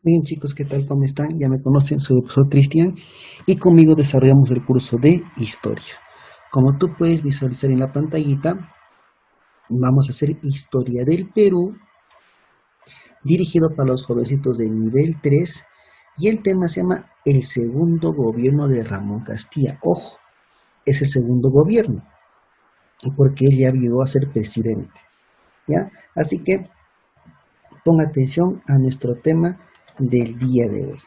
Bien chicos, ¿qué tal? ¿Cómo están? Ya me conocen, soy el profesor Cristian y conmigo desarrollamos el curso de Historia. Como tú puedes visualizar en la pantallita, vamos a hacer Historia del Perú, dirigido para los jovencitos de nivel 3 y el tema se llama El segundo gobierno de Ramón Castilla. Ojo, es el segundo gobierno, porque él ya llegó a ser presidente, ¿ya? Así que ponga atención a nuestro tema del día de hoy.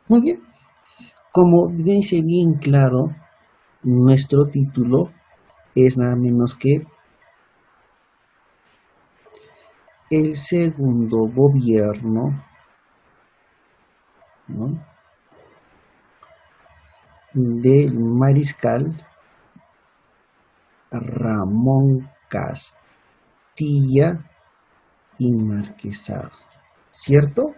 Muy bien. Como dice bien claro, nuestro título es nada menos que el segundo gobierno, ¿no?, del mariscal Ramón Castilla y Marquesado, ¿cierto?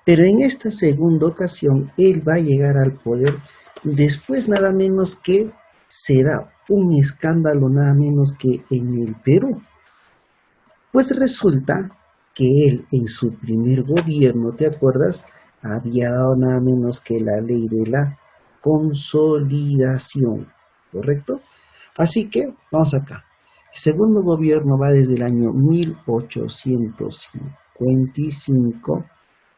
Pero en esta segunda ocasión él va a llegar al poder después nada menos que se da un escándalo nada menos que en el Perú. Pues resulta que él en su primer gobierno, ¿te acuerdas? Había dado nada menos que la ley de la consolidación, ¿correcto? Así que vamos acá. El segundo gobierno va desde el año 1855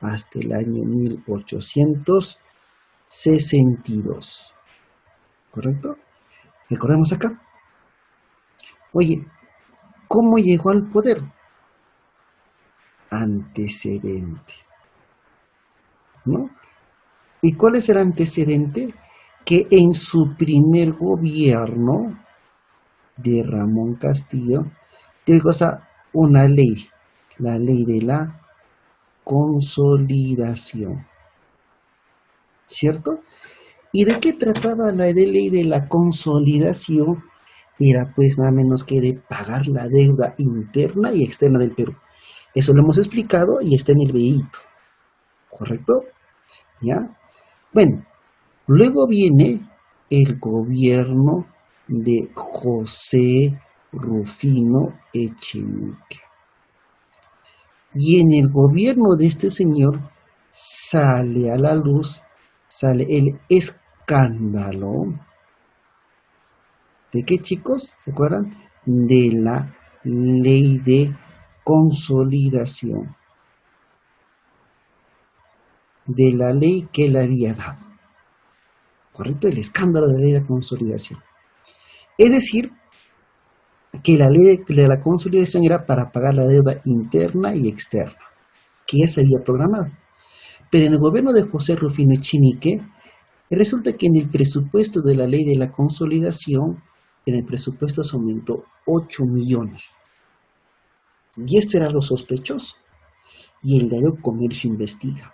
hasta el año 1862, ¿correcto? Recordemos acá. Oye, ¿cómo llegó al poder? Antecedente, ¿no? ¿Y cuál es el antecedente? Que en su primer gobierno de Ramón Castillo, tiene cosa una ley, la ley de la consolidación, ¿cierto? ¿Y de qué trataba la ley de la consolidación? Era pues nada menos que de pagar la deuda interna y externa del Perú. Eso lo hemos explicado y está en el videíto, ¿correcto? ¿Ya? Bueno, luego viene el gobierno de José Rufino Echenique. Y en el gobierno de este señor sale a la luz, sale el escándalo. ¿De qué, chicos? ¿Se acuerdan? De la ley de consolidación. De la ley que él había dado. ¿Correcto? El escándalo de la ley de consolidación. Es decir, que la ley de la consolidación era para pagar la deuda interna y externa, que ya se había programado. Pero en el gobierno de José Rufino Echenique, resulta que en el presupuesto de la ley de la consolidación, en el presupuesto se aumentó 8 millones. Y esto era lo sospechoso. Y el diario Comercio investiga.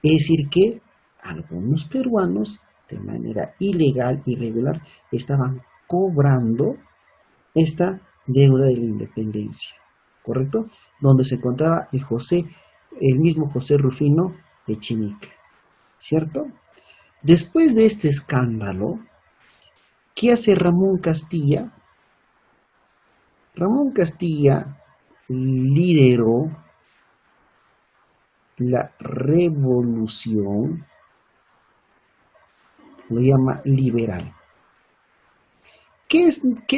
Es decir que algunos peruanos, de manera ilegal, irregular, estaban cobrando esta deuda de la independencia, ¿correcto? Donde se encontraba el mismo José Rufino Echenique, ¿cierto? Después de este escándalo, ¿qué hace Ramón Castilla? Ramón Castilla lideró la revolución, lo llama liberal, que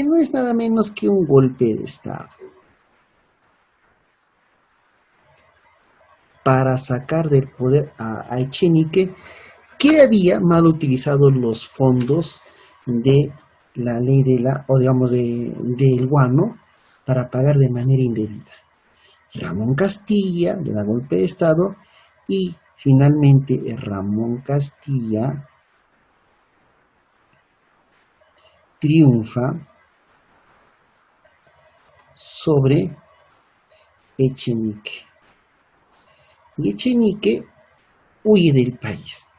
no es nada menos que un golpe de Estado para sacar del poder a Echenique, que había mal utilizado los fondos de la ley de la, o digamos del guano, para pagar de manera indebida. Ramón Castilla le da golpe de Estado y finalmente Ramón Castilla triunfa sobre Echenique. Y Echenique huye del país.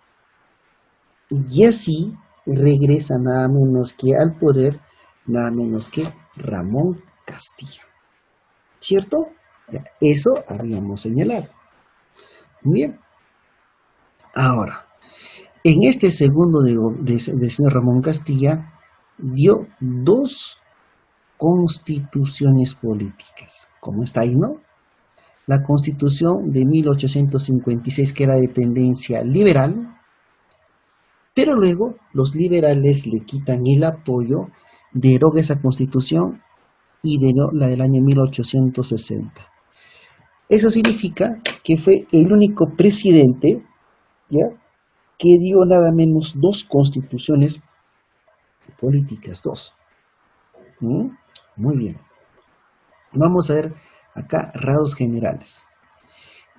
Y así regresa nada menos que al poder, nada menos que Ramón Castilla. ¿Cierto? Eso habíamos señalado. Bien. Ahora, en este segundo de señor Ramón Castilla, dio 2 constituciones políticas. ¿Cómo está ahí, no? la Constitución de 1856, que era de tendencia liberal, pero luego los liberales le quitan el apoyo, deroga esa Constitución y derogó la del año 1860. Eso significa que fue el único presidente, ¿ya?, que dio nada menos dos constituciones políticas, dos. ¿Mm? Muy bien. Vamos a ver acá rasgos generales.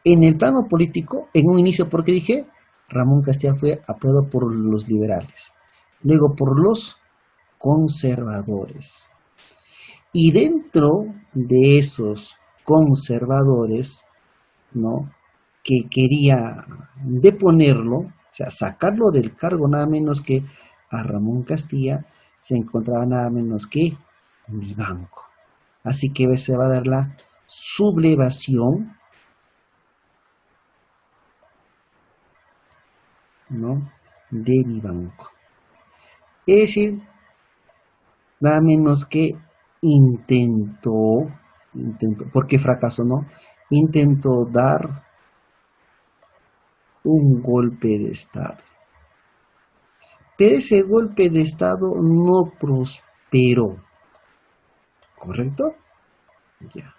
En el plano político, en un inicio, porque dije, Ramón Castilla fue apoyado por los liberales, luego por los conservadores. Y dentro de esos conservadores, ¿no?, que quería deponerlo, o sea, sacarlo del cargo nada menos que a Ramón Castilla, se encontraba nada menos que Vivanco. Así que se va a dar la sublevación, ¿no?, de Vivanco. Es decir, nada menos que intentó, porque fracasó, ¿no? Intentó dar un golpe de Estado. Pero ese golpe de Estado no prosperó. ¿Correcto? Ya.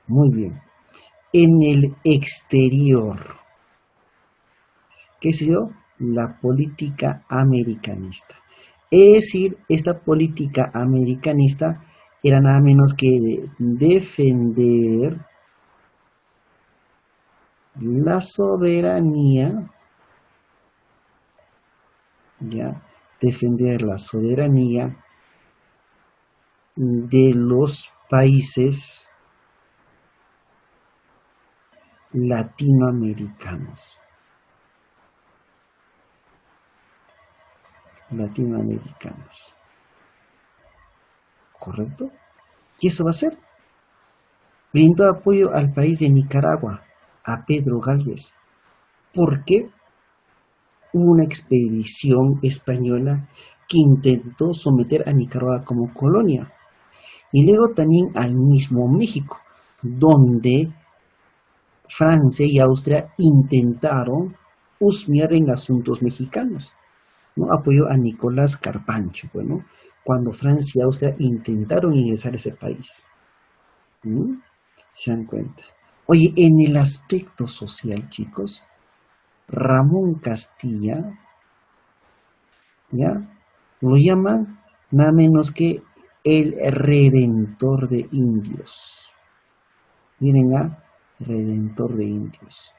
Muy bien. En el exterior, ¿qué se dio? La política americanista. Es decir, esta política americanista era nada menos que defender la soberanía, ya, defender la soberanía de los países latinoamericanos. ¿Correcto? ¿Y eso va a ser? Brindó apoyo al país de Nicaragua, a Pedro Gálvez, porque hubo una expedición española que intentó someter a Nicaragua como colonia. Y luego también al mismo México, donde Francia y Austria intentaron husmear en asuntos mexicanos, ¿no? Apoyó a Nicolás Carpancho, bueno, cuando Francia y Austria intentaron ingresar a ese país. ¿Mm? ¿Se dan cuenta? Oye, en el aspecto social, chicos, Ramón Castilla, ¿ya?, lo llaman nada menos que el redentor de indios. Miren a redentor de indios.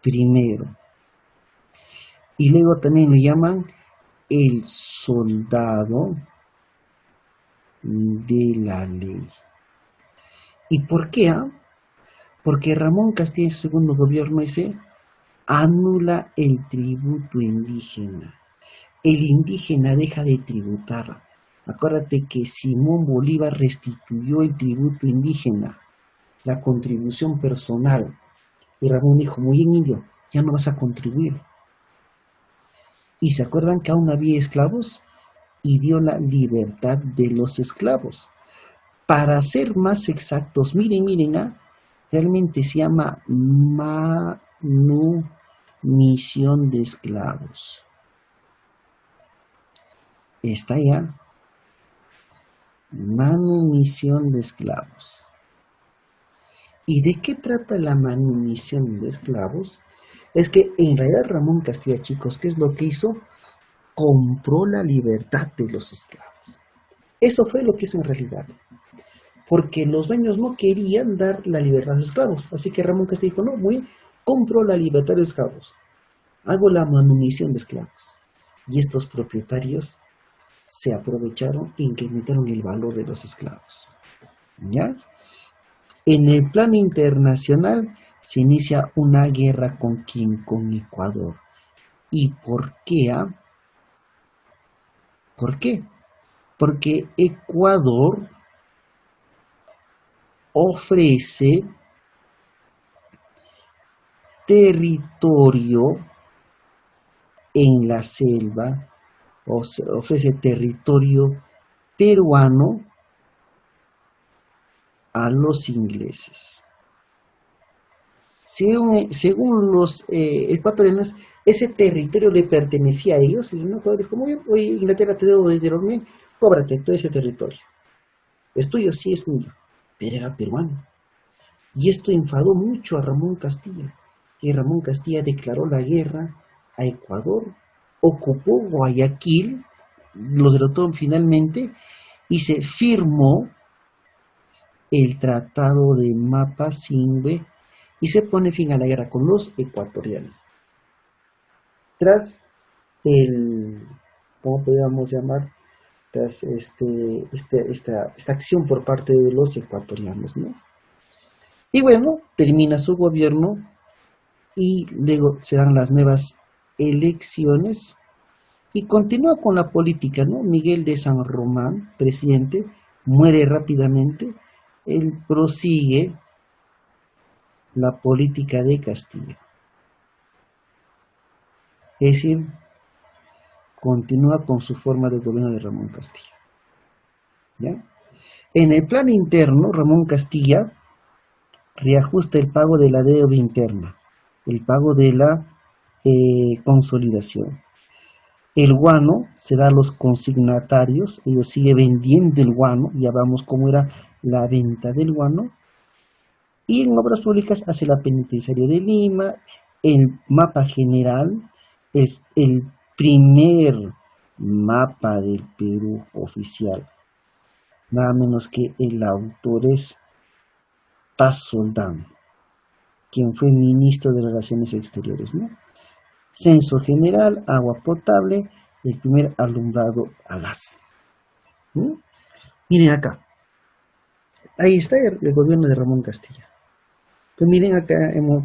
Primero. Y luego también lo llaman el soldado de la ley. ¿Y por qué? Porque Ramón Castilla en su segundo gobierno dice, anula el tributo indígena. El indígena deja de tributar. Acuérdate que Simón Bolívar restituyó el tributo indígena, la contribución personal. Y Ramón dijo, muy bien, indio, ya no vas a contribuir. ¿Y se acuerdan que aún había esclavos? Y dio la libertad de los esclavos. Para ser más exactos, miren, realmente se llama manumisión de esclavos. Está ya, manumisión de esclavos. ¿Y de qué trata la manumisión de esclavos? Es que en realidad Ramón Castilla, chicos, ¿qué es lo que hizo? Compró la libertad de los esclavos. Eso fue lo que hizo en realidad. Porque los dueños no querían dar la libertad a los esclavos. Así que Ramón Castilla dijo, no, compro la libertad de los esclavos. Hago la manumisión de esclavos. Y estos propietarios se aprovecharon e incrementaron el valor de los esclavos. ¿Ya? En el plano internacional se inicia una guerra con Ecuador. ¿Y por qué? ¿Por qué? Porque Ecuador ofrece territorio en la selva, ofrece territorio peruano a los ingleses. según los ecuatorianos, ese territorio le pertenecía a ellos. Y no, dijo, muy bien, oye, Inglaterra, te debo dinero, bien, cóbrate todo ese territorio. Es tuyo, sí es mío, pero era peruano. Y esto enfadó mucho a Ramón Castilla. Y Ramón Castilla declaró la guerra a Ecuador, ocupó Guayaquil, los derrotó finalmente y se firmó el Tratado de Mapasingbe y se pone fin a la guerra con los ecuatorianos. Tras el, ¿cómo podríamos llamar? Tras esta acción por parte de los ecuatorianos, ¿no? Y bueno, termina su gobierno y luego se dan las nuevas elecciones y continúa con la política, ¿no? Miguel de San Román, presidente, muere rápidamente, él prosigue la política de Castilla. Es decir, continúa con su forma de gobierno de Ramón Castilla. ¿Ya? En el plano interno, Ramón Castilla reajusta el pago de la deuda interna, el pago de la consolidación. El guano se da a los consignatarios, ellos siguen vendiendo el guano, ya vamos cómo era la venta del guano. Y en obras públicas hace la penitenciaria de Lima, el mapa general es el primer mapa del Perú oficial. Nada menos que el autor es Paz Soldán, quien fue ministro de Relaciones Exteriores, ¿no? Censo general, agua potable, el primer alumbrado a gas. ¿No? Miren acá, ahí está el gobierno de Ramón Castilla. Pues miren acá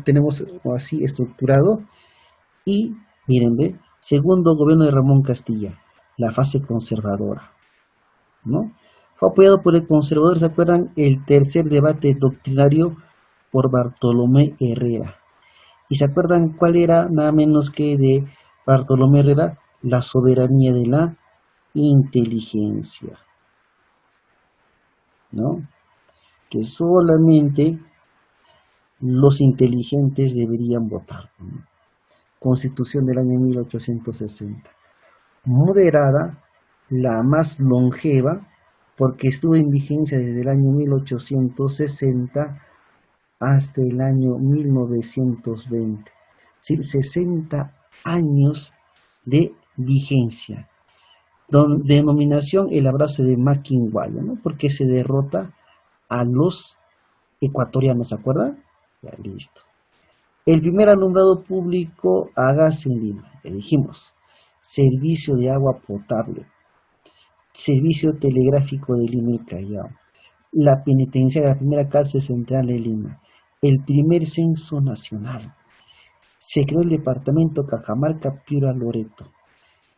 tenemos así estructurado y miren, ve, segundo gobierno de Ramón Castilla, la fase conservadora, ¿no? Fue apoyado por el conservador, ¿se acuerdan? El tercer debate doctrinario por Bartolomé Herrera. ¿Y se acuerdan cuál era nada menos que de Bartolomé Herrera? La soberanía de la inteligencia, ¿no? Que solamente los inteligentes deberían votar, ¿no? Constitución del año 1860. Moderada, la más longeva, porque estuvo en vigencia desde el año 1860 hasta el año 1920. Es decir, 60 años de vigencia. Denominación el abrazo de Maquinguaya, ¿no? Porque se derrota a los ecuatorianos, ¿se acuerdan? Ya, listo. El primer alumbrado público a gas en Lima, ya dijimos. Servicio de agua potable. Servicio telegráfico de Lima y Callao. La penitenciaria, la primera cárcel central de Lima. El primer censo nacional. Se creó el departamento Cajamarca, Piura, Loreto.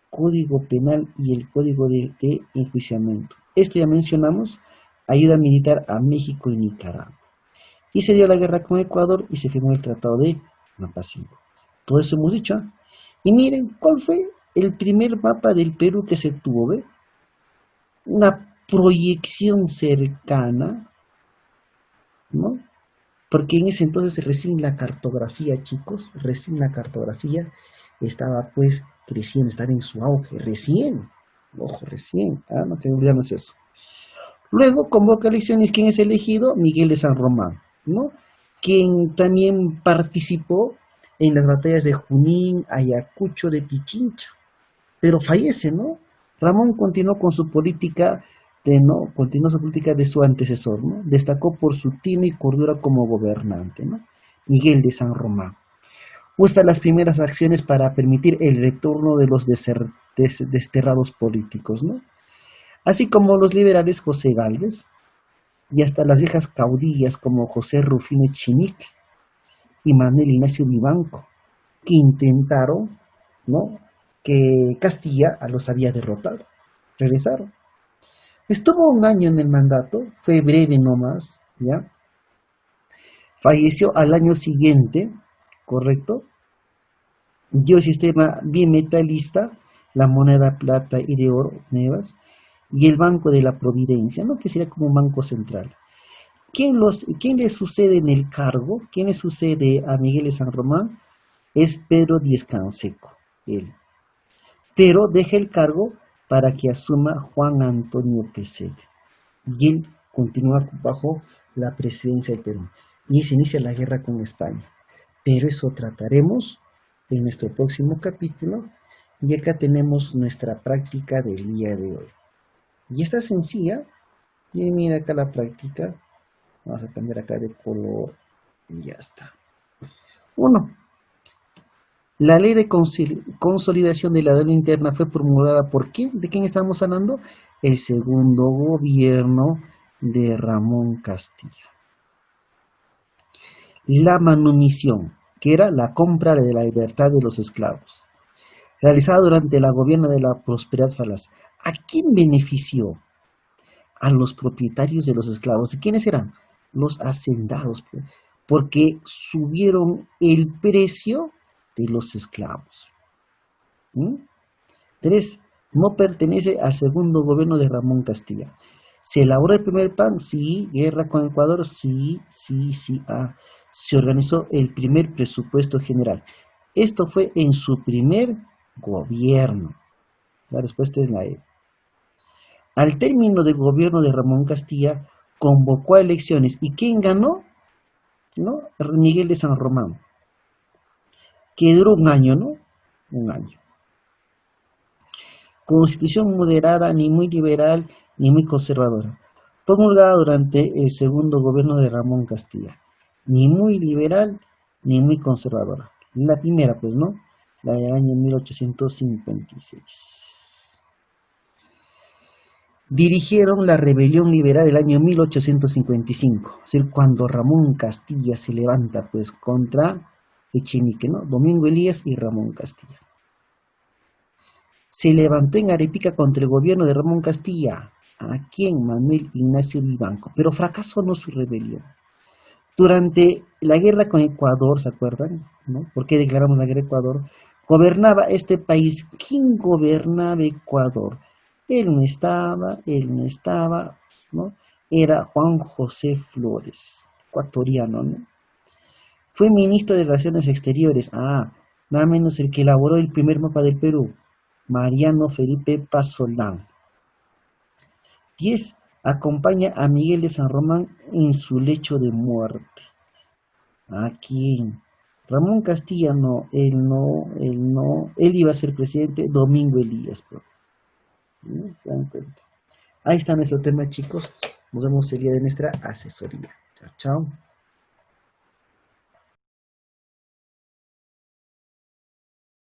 Código penal y el código de enjuiciamiento. Esto ya mencionamos, ayuda militar a México y Nicaragua. Y se dio la guerra con Ecuador y se firmó el Tratado de Mapasingbe. Todo eso hemos dicho. Y miren, ¿cuál fue el primer mapa del Perú que se tuvo? ¿Ve? Una proyección cercana, ¿no? Porque en ese entonces recién la cartografía, chicos, recién la cartografía estaba pues creciendo, estaba en su auge, recién, ojo, recién, no te olvidemos eso. Luego convoca elecciones, ¿quién es elegido? Miguel de San Román, ¿no? Quien también participó en las batallas de Junín, Ayacucho, de Pichincha, pero fallece, ¿no? Ramón continuó con su política continuó su política de su antecesor, ¿no? Destacó por su tino y cordura como gobernante, ¿no? Miguel de San Román. Usa las primeras acciones para permitir el retorno de los desterrados políticos, ¿no? Así como los liberales José Gálvez y hasta las viejas caudillas como José Rufino Echenique y Manuel Ignacio Vivanco, que intentaron, ¿no?, que Castilla los había derrotado. Regresaron. Estuvo un año en el mandato, fue breve nomás, ¿ya? Falleció al año siguiente, ¿correcto? Dio el sistema bimetalista, la moneda plata y de oro nuevas, y el Banco de la Providencia, ¿no?, que sería como un banco central. ¿Quién le sucede en el cargo? ¿Quién le sucede a Miguel de San Román? Es Pedro Díez Canseco, él. Pero deja el cargo para que asuma Juan Antonio Pezet. Y él continúa bajo la presidencia del Perú. Y se inicia la guerra con España. Pero eso trataremos en nuestro próximo capítulo. Y acá tenemos nuestra práctica del día de hoy. Y está sencilla. Y mira acá la práctica. Vamos a cambiar acá de color. Y ya está. 1. La ley de consolidación de la deuda interna fue promulgada por ¿quién? ¿De quién estamos hablando? El segundo gobierno de Ramón Castilla. La manumisión, que era la compra de la libertad de los esclavos, realizada durante el gobierno de la prosperidad falaz. ¿A quién benefició? A los propietarios de los esclavos. ¿Y quiénes eran? Los hacendados, porque subieron el precio de los esclavos. 3. No pertenece al segundo gobierno de Ramón Castilla. ¿Se elaboró el primer plan? Sí. ¿Guerra con Ecuador? Sí. Se organizó el primer presupuesto general. Esto fue en su primer gobierno. La respuesta es la E. Al término del gobierno de Ramón Castilla, convocó a elecciones. ¿Y quién ganó? ¿No? Miguel de San Román. Que duró un año, ¿no? Un año. Constitución moderada, ni muy liberal, ni muy conservadora. Promulgada durante el segundo gobierno de Ramón Castilla. Ni muy liberal, ni muy conservadora. La primera, pues, ¿no? La del año 1856. Dirigieron la rebelión liberal del año 1855. Es decir, cuando Ramón Castilla se levanta, pues, contra Echenique, ¿no? Domingo Elías y Ramón Castilla. Se levantó en Arequipa contra el gobierno de Ramón Castilla. ¿A quién? Manuel Ignacio Vivanco. Pero fracasó no su rebelión. Durante la guerra con Ecuador, ¿se acuerdan? ¿No? ¿Por qué declaramos la guerra a Ecuador? Gobernaba este país. ¿Quién gobernaba Ecuador? Él no estaba, ¿no? Era Juan José Flores, ecuatoriano, ¿no? Fue ministro de Relaciones Exteriores. Nada menos el que elaboró el primer mapa del Perú. Mariano Felipe Paz Soldán. 10. Acompaña a Miguel de San Román en su lecho de muerte. ¿A quién? Ramón Castilla no, él iba a ser presidente. Domingo Elías. ¿No? ¿Se dan cuenta? Ahí está nuestro tema, chicos. Nos vemos el día de nuestra asesoría. Chao, chao.